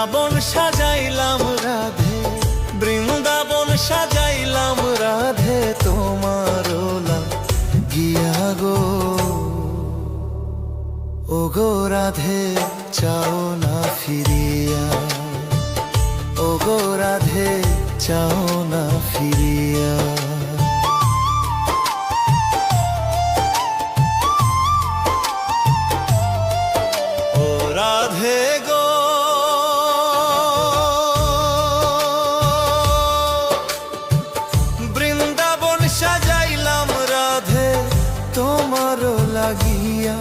বৃন্দাবন সাজাইলাম রাধে, বৃন্দাবন সাজাইলাম রাধে, তোমার লাগিয়া গো। ও গো রাধে চাও না ফিরিয়া, ও গো রাধে চাও না ফিরিয়া। ও রাধে গো, বৃন্দাবন সাজাইলাম রাধে তোমার লাগিয়া,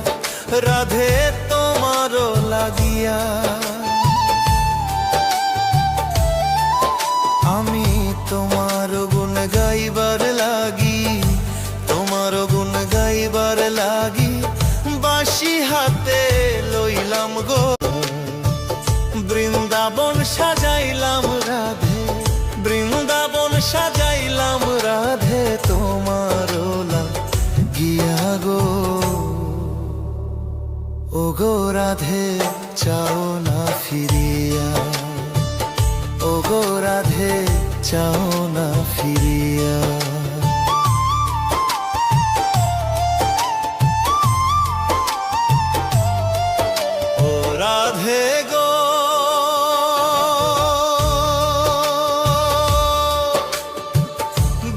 রাধে তোমার লাগিয়া। আমি তোমার গুণ গাইবার লাগি, তোমার গুণ গাইবার লাগি, বাঁশি হাতে লইলাম গো। বৃন্দাবন সাজাইলাম রাধে, বৃন্দাবন সাজাইলাম রাধে, তোমার লাগিয়া গো। ও গো রাধে চাও না ফিরিয়া, ও গো রাধে চাও না ফিরিয়া। ও রাধে গো,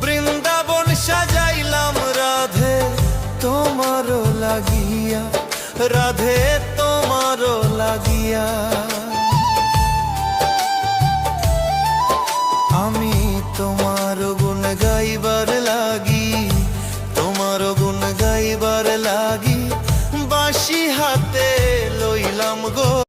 বৃন্দাবন সাজাইলাম রাধে তোমার লাগিয়া, রাধে তোমার লাগিয়া।